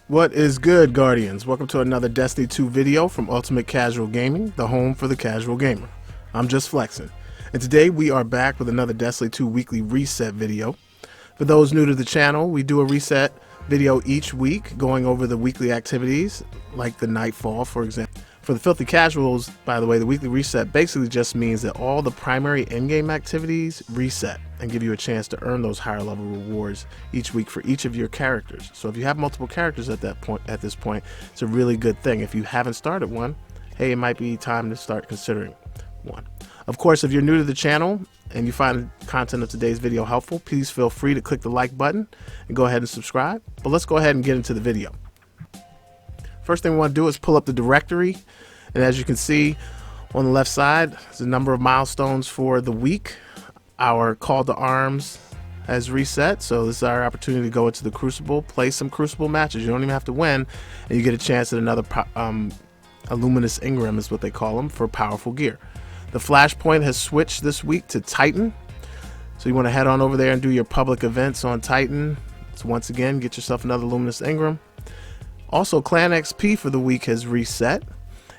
What is good, Guardians? Welcome to another Destiny 2 video from Ultimate Casual Gaming, the home for the casual gamer. I'm just flexing, and today we are back with another Destiny 2 weekly reset video. For those new to the channel, we do a reset video each week going over the weekly activities, like the Nightfall, for example. For the Filthy Casuals, by the way, the weekly reset basically just means that all the primary in-game activities reset and give you a chance to earn those higher level rewards each week for each of your characters. So if you have multiple characters at this point, it's a really good thing. If you haven't started one, hey, it might be time to start considering one. Of course, if you're new to the channel and you find the content of today's video helpful, please feel free to click the like button and go ahead and subscribe. But let's go ahead and get into the video. First thing we want to do is pull up the directory, and as you can see on the left side, there's a number of milestones for the week. Our call to arms has reset, so this is our opportunity to go into the Crucible, play some Crucible matches. You don't even have to win, and you get a chance at another a luminous Ingram is what they call them, for powerful gear. The Flashpoint has switched this week to Titan, so you want to head on over there and do your public events on Titan. So once again, get yourself another luminous Ingram. Also, Clan XP for the week has reset,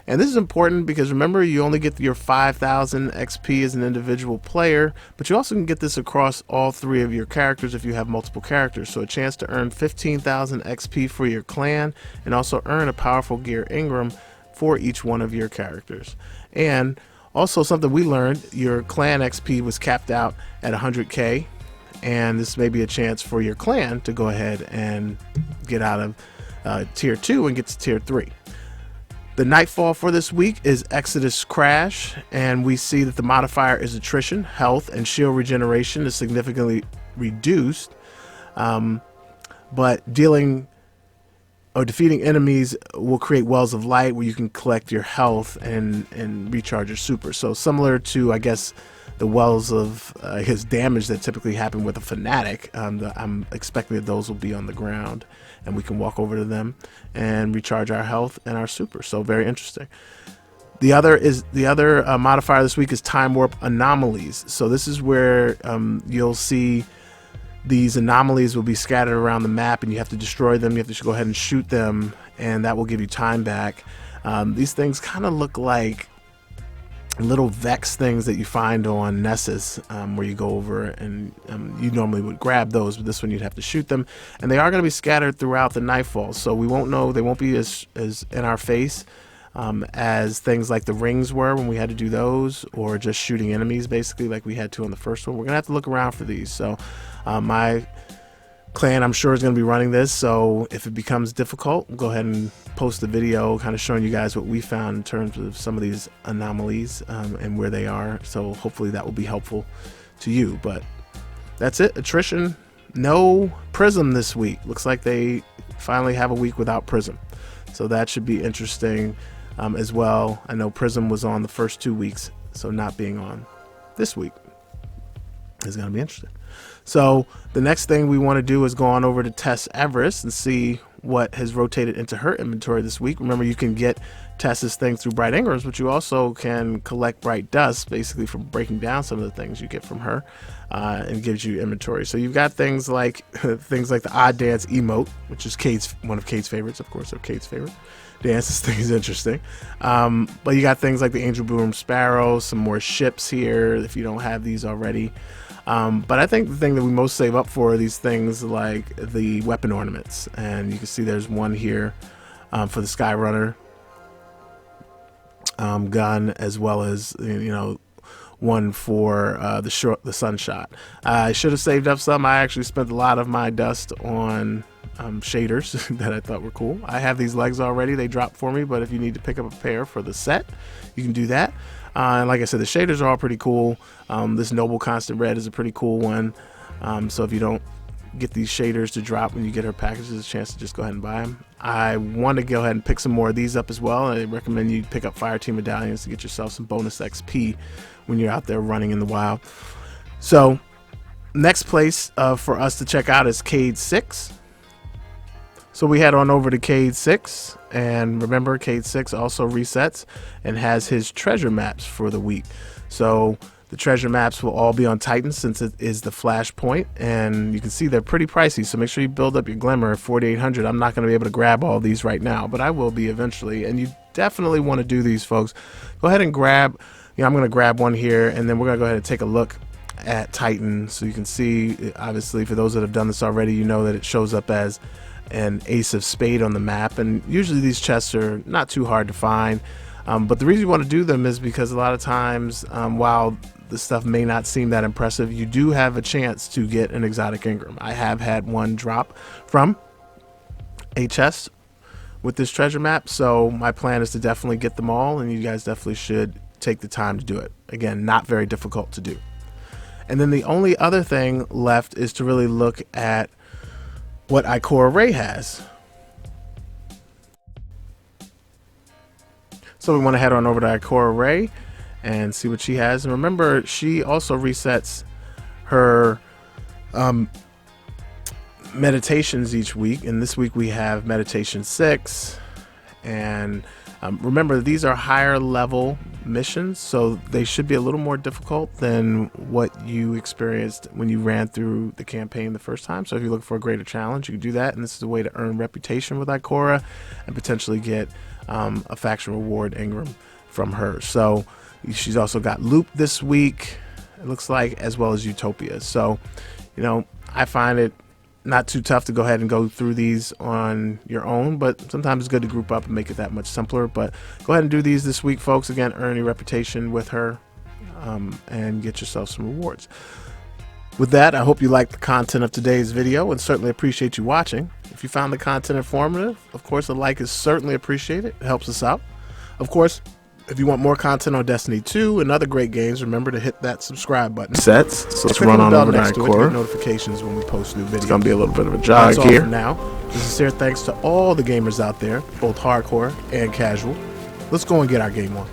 and this is important because remember, you only get your 5,000 XP as an individual player, but you also can get this across all three of your characters if you have multiple characters. So a chance to earn 15,000 XP for your clan, and also earn a powerful gear Ingram for each one of your characters. And also something we learned, your clan XP was capped out at 100k, and this may be a chance for your clan to go ahead and get out of tier 2 and get to tier 3. The Nightfall for this week is Exodus Crash, and we see that the modifier is attrition. Health and shield regeneration is significantly reduced, but dealing or defeating enemies will create wells of light where you can collect your health and recharge your super. So similar to, I guess, the wells of his damage that typically happen with a fanatic. I'm expecting that those will be on the ground, and we can walk over to them and recharge our health and our super. So very interesting. The other modifier this week is time warp anomalies. So this is where you'll see these anomalies will be scattered around the map, and you have to destroy them. You have to go ahead and shoot them, and that will give you time back. These things kind of look like little Vex things that you find on Nessus, where you go over and you normally would grab those, but this one you'd have to shoot them, and they are going to be scattered throughout the Nightfall, so we won't know, they won't be as in our face as things like the rings were when we had to do those, or just shooting enemies basically like we had to on the first one. We're gonna have to look around for these. So my clan, I'm sure, is going to be running this, so if it becomes difficult, we'll go ahead and post a video kind of showing you guys what we found in terms of some of these anomalies and where they are. So hopefully that will be helpful to you. But that's it. Attrition. No Prism this week. Looks like they finally have a week without Prism, so that should be interesting as well. I know Prism was on the first 2 weeks, so not being on this week is going to be interesting. So the next thing we want to do is go on over to Tess Everest and see what has rotated into her inventory this week. Remember, you can get Tess's thing through Bright Ingrams, but you also can collect Bright Dust, basically from breaking down some of the things you get from her, and gives you inventory. So you've got things like the Odd Dance emote, which is one of Kate's favorites, of course. Kate's favorite dance. This thing is interesting. But you got things like the Angel Boom Sparrow, some more ships here if you don't have these already. But I think the thing that we most save up for are these things like the weapon ornaments, and you can see there's one here for the Skyrunner gun, as well as one for the Sunshot. I should have saved up some. I actually spent a lot of my dust on shaders that I thought were cool. I have these legs already. They dropped for me, but if you need to pick up a pair for the set, you can do that. And like I said, the shaders are all pretty cool. This Noble Constant Red is a pretty cool one. So if you don't get these shaders to drop when you get her packages, a chance to just go ahead and buy them. I want to go ahead and pick some more of these up as well. I recommend you pick up Fireteam medallions to get yourself some bonus XP when you're out there running in the wild. So next place for us to check out is Cade 6. So we head on over to Cade 6, and remember, Cade 6 also resets and has his treasure maps for the week. So The treasure maps will all be on Titan since it is the Flashpoint, and you can see they're pretty pricey, so make sure you build up your Glimmer at 4,800. I'm not going to be able to grab all these right now, but I will be eventually, and you definitely want to do these, folks. Go ahead and grab, I'm going to grab one here, and then we're going to go ahead and take a look at Titan so you can see. Obviously, for those that have done this already, you know that it shows up as an ace of spade on the map, and usually these chests are not too hard to find. But the reason you want to do them is because a lot of times, while the stuff may not seem that impressive, you do have a chance to get an exotic Ingram. I have had one drop from a chest with this treasure map, so my plan is to definitely get them all, and you guys definitely should take the time to do it. Again, not very difficult to do. And then the only other thing left is to really look at what Ikora Ray has. So we want to head on over to Ikora Ray and see what she has. And remember, she also resets her meditations each week. And this week we have meditation 6. And remember, these are higher level missions, so they should be a little more difficult than what you experienced when you ran through the campaign the first time. So if you look for a greater challenge, you can do that, and this is a way to earn reputation with Ikora and potentially get a faction reward Ingram from her. So she's also got Loop this week, it looks like, as well as Utopia. So I find it not too tough to go ahead and go through these on your own, but sometimes it's good to group up and make it that much simpler. But go ahead and do these this week, folks. Again, earn your reputation with her and get yourself some rewards. With that, I hope you liked the content of today's video and certainly appreciate you watching. If you found the content informative, of course, a like is certainly appreciated. It helps us out. Of course, if you want more content on Destiny 2 and other great games, remember to hit that subscribe button. Sets. So let's run on over to Ikora. Get notifications when we post new videos. It's gonna be a little bit of a jog That's here. all for now. Sincere thanks to all the gamers out there, both hardcore and casual. Let's go and get our game on.